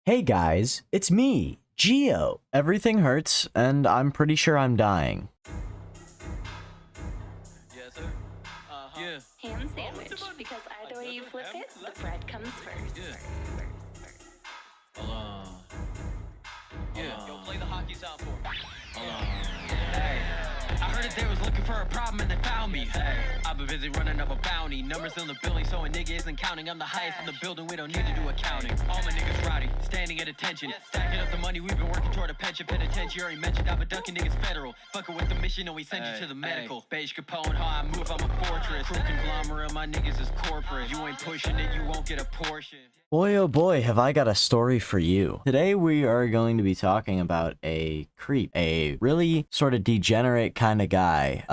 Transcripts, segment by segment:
Hey guys, it's me, Geo. Everything hurts, and I'm pretty sure I'm dying. Yes, sir. Yeah. Ham sandwich, because either way you flip it, the bread comes first. Yeah. Hold on. Yeah. Yo, play the hockey sound for me. Hold on. Hey. I heard that they was looking for a problem and they found me. Hey. I've been busy running up a bounty. Numbers in the building, so a nigga isn't counting. I'm the highest in the building, we don't need to do accounting. All my niggas rowdy, standing at attention. Stacking up the money, we've been working toward a pension. Penitentiary mentioned, I've been ducking niggas federal. Fucking with the mission, and we send you to the medical. Beige Capone, how I move, I'm a fortress. Crew conglomerate, my niggas is corporate. You ain't pushing it, you won't get a portion. Boy, oh boy, have I got a story for you. Today we are going to be talking about a creep, a really sort of degenerate kind of guy,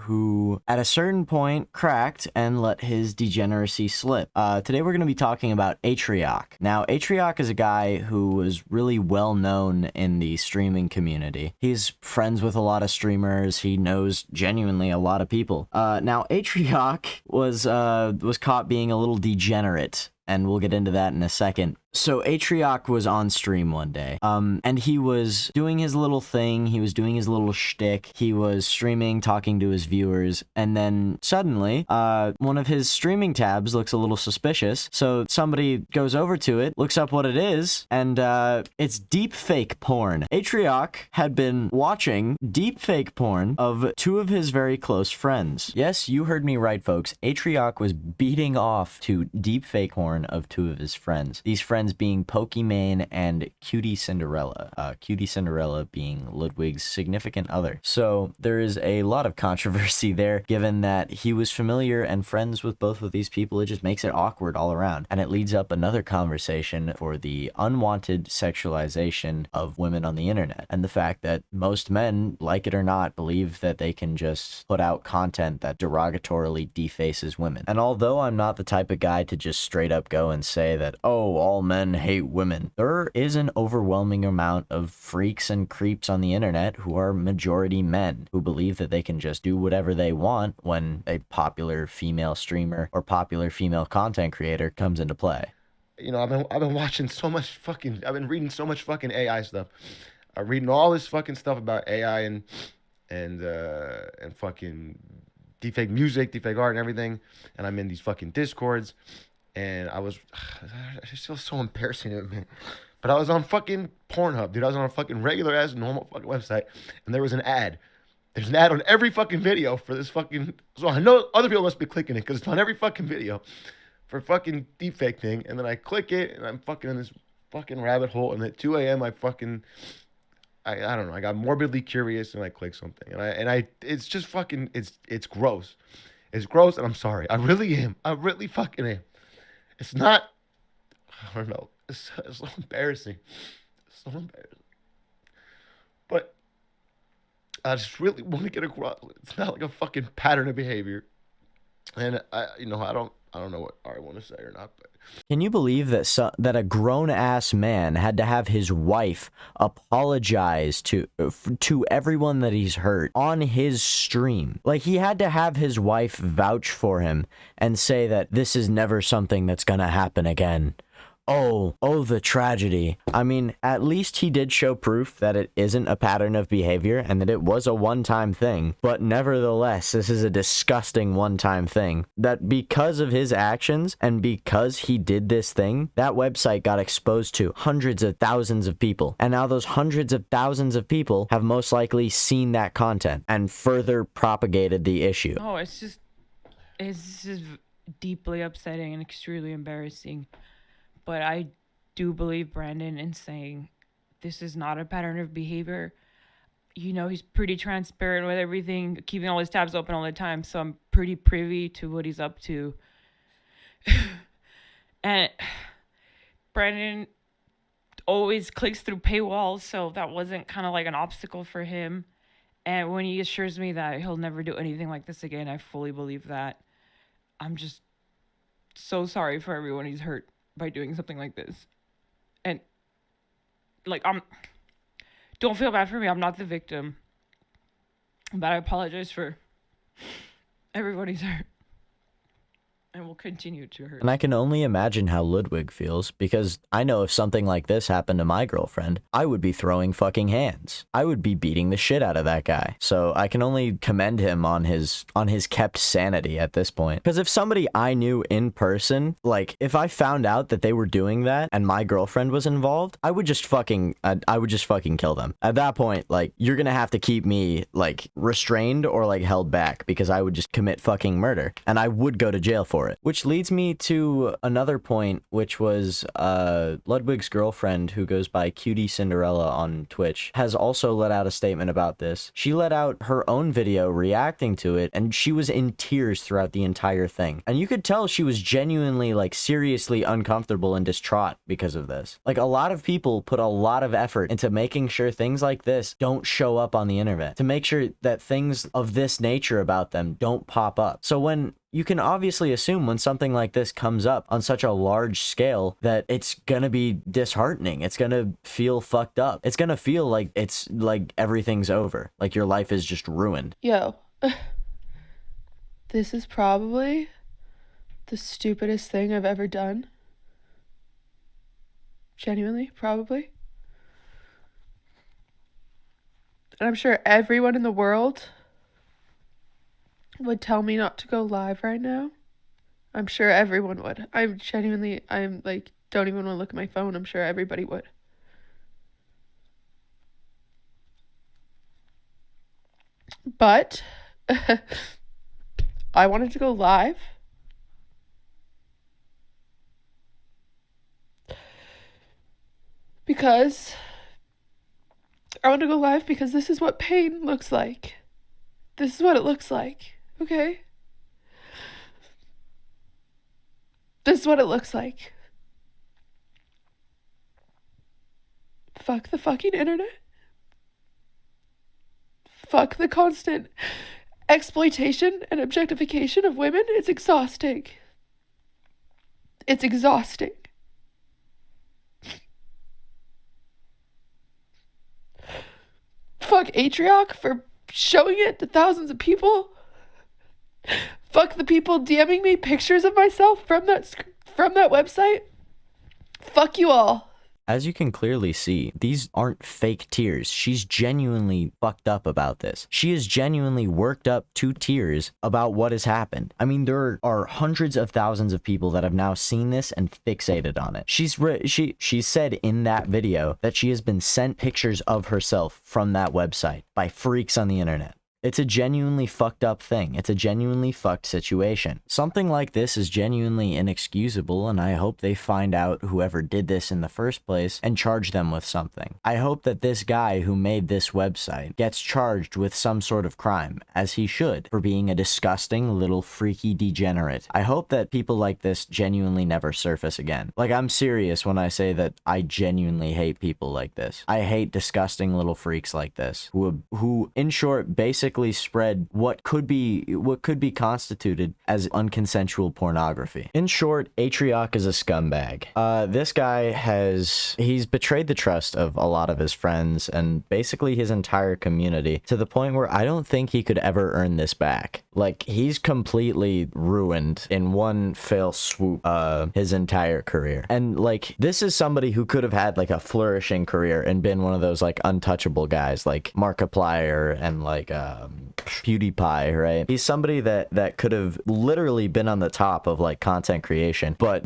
who at a certain point cracked and let his degeneracy slip. Today we're going to be talking about Atrioc. Now, Atrioc is a guy who was really well known in the streaming community. He's friends with a lot of streamers. He knows genuinely a lot of people. Now, Atrioc was caught being a little degenerate, and we'll get into that in a second. So Atrioc was on stream one day, and he was doing his little thing, he was doing his little shtick, he was streaming, talking to his viewers, and then suddenly, one of his streaming tabs looks a little suspicious, so somebody goes over to it, looks up what it is, and it's deepfake porn. Atrioc had been watching deepfake porn of two of his very close friends. Yes, you heard me right, folks. Atrioc was beating off to deepfake porn of two of his friends. These friends being Pokimane and Cutie Cinderella. Cutie Cinderella being Ludwig's significant other. So there is a lot of controversy there, given that he was familiar and friends with both of these people. It just makes it awkward all around. And it leads up another conversation for the unwanted sexualization of women on the internet. And the fact that most men, like it or not, believe that they can just put out content that derogatorily defaces women. And although I'm not the type of guy to just straight up go and say that, oh, all men hate women, there is an overwhelming amount of freaks and creeps on the internet who are majority men who believe that they can just do whatever they want when a popular female streamer or popular female content creator comes into play. You know, I've been watching so much fucking. I've been reading so much fucking AI stuff. I'm reading all this fucking stuff about AI and fucking deepfake music, deepfake art, and everything. And I'm in these fucking discords, and I just feel so embarrassing to admit. But I was on fucking Pornhub, dude. I was on a fucking regular ass normal fucking website, and there was an ad. There's an ad on every fucking video for this fucking. So I know other people must be clicking it because it's on every fucking video for fucking deepfake thing. And then I click it, and I'm fucking in this fucking rabbit hole. And at 2 a.m. I don't know. I got morbidly curious, and I click something, and I it's just fucking it's gross. It's gross, and I'm sorry. I really am. I really fucking am. It's not. I don't know. It's so embarrassing. It's so embarrassing. But I just really want to get across. It's not like a fucking pattern of behavior, and I don't know what I want to say or not, but. Can you believe that that a grown-ass man had to have his wife apologize to everyone that he's hurt on his stream? Like, he had to have his wife vouch for him and say that this is never something that's gonna happen again. Oh, the tragedy. I mean, at least he did show proof that it isn't a pattern of behavior and that it was a one-time thing. But nevertheless, this is a disgusting one-time thing. That because of his actions and because he did this thing, that website got exposed to hundreds of thousands of people. And now those hundreds of thousands of people have most likely seen that content and further propagated the issue. Oh, it's just deeply upsetting and extremely embarrassing. But I do believe Brandon in saying this is not a pattern of behavior. You know, he's pretty transparent with everything, keeping all his tabs open all the time. So I'm pretty privy to what he's up to. And Brandon always clicks through paywalls, so that wasn't kind of like an obstacle for him. And when he assures me that he'll never do anything like this again, I fully believe that. I'm just so sorry for everyone he's hurt by doing something like this. And like, don't feel bad for me. I'm not the victim. But I apologize for everybody's hurt. And we'll will continue to hurt. And I can only imagine how Ludwig feels, because I know if something like this happened to my girlfriend, I would be throwing fucking hands. I would be beating the shit out of that guy. So I can only commend him on his kept sanity at this point. Because if somebody I knew in person, like if I found out that they were doing that and my girlfriend was involved, I would just fucking kill them. At that point, like, you're gonna have to keep me like restrained or like held back, because I would just commit fucking murder and I would go to jail for it. Which leads me to another point, which was Ludwig's girlfriend, who goes by Cutie Cinderella on Twitch, has also let out a statement about this. She let out her own video reacting to it, and she was in tears throughout the entire thing. And you could tell she was genuinely, like, seriously uncomfortable and distraught because of this. Like, a lot of people put a lot of effort into making sure things like this don't show up on the internet, to make sure that things of this nature about them don't pop up. So when you can obviously assume when something like this comes up on such a large scale that it's gonna be disheartening. It's gonna feel fucked up. It's gonna feel like it's like everything's over. Like your life is just ruined. Yo, this is probably the stupidest thing I've ever done. Genuinely, probably. And I'm sure everyone in the world would tell me not to go live right now. I'm sure everyone would. I'm like, don't even want to look at my phone. I'm sure everybody would. But I wanted to go live because this is what pain looks like. This is what it looks like. Okay? This is what it looks like. Fuck the fucking internet. Fuck the constant exploitation and objectification of women. It's exhausting. It's exhausting. Fuck Atrioc for showing it to thousands of people. Fuck the people DMing me pictures of myself from that website. Fuck you all. As you can clearly see, these aren't fake tears. She's genuinely fucked up about this. She is genuinely worked up to tears about what has happened. I mean, there are hundreds of thousands of people that have now seen this and fixated on it. She said in that video that she has been sent pictures of herself from that website by freaks on the internet. It's a genuinely fucked up thing. It's a genuinely fucked situation. Something like this is genuinely inexcusable, and I hope they find out whoever did this in the first place and charge them with something. I hope that this guy who made this website gets charged with some sort of crime, as he should, for being a disgusting little freaky degenerate. I hope that people like this genuinely never surface again. Like, I'm serious when I say that I genuinely hate people like this. I hate disgusting little freaks like this, who in short, basically spread what could be constituted as unconsensual pornography. In short, Atrioc is a scumbag. This guy he's betrayed the trust of a lot of his friends and basically his entire community, to the point where I don't think he could ever earn this back. Like, he's completely ruined in one fell swoop his entire career. And like, this is somebody who could have had like a flourishing career and been one of those like untouchable guys like Markiplier and like PewDiePie, right? He's somebody that could have literally been on the top of like content creation, but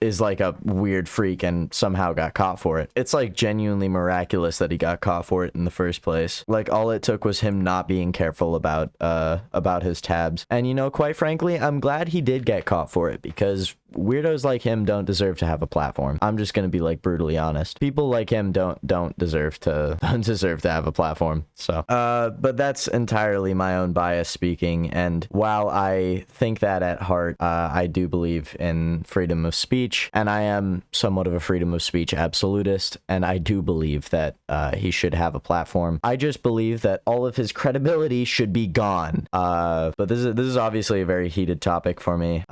is like a weird freak and somehow got caught for it. It's like genuinely miraculous that he got caught for it in the first place. Like, all it took was him not being careful about his tabs. And you know, quite frankly, I'm glad he did get caught for it, because weirdos like him don't deserve to have a platform. I'm just gonna be like brutally honest. People like him don't deserve to have a platform. So but that's entirely my own bias speaking, and while I think that at heart, I do believe in freedom of speech, and I am somewhat of a freedom of speech absolutist, and I do believe that he should have a platform. I just believe that all of his credibility should be gone. But this is obviously a very heated topic for me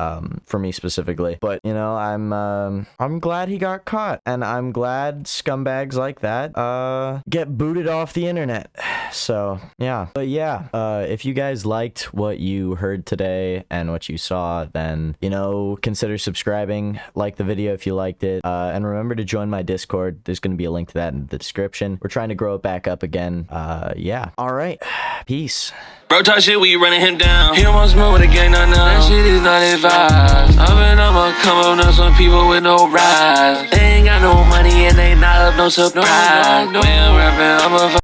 specifically. really. But you know, I'm glad he got caught, and I'm glad scumbags like that get booted off the internet. So yeah, but yeah, if you guys liked what you heard today and what you saw, then you know, consider subscribing, like the video if you liked it, and remember to join my Discord. There's going to be a link to that in the description. We're trying to grow it back up again. Yeah, all right, peace. Bro, talk shit, we running him down. He almost moved with a gang, not now. That shit is not advised. I'ma come up now, some people with no rise. They ain't got no money and they not up no surprise. Man, rapping, I'm a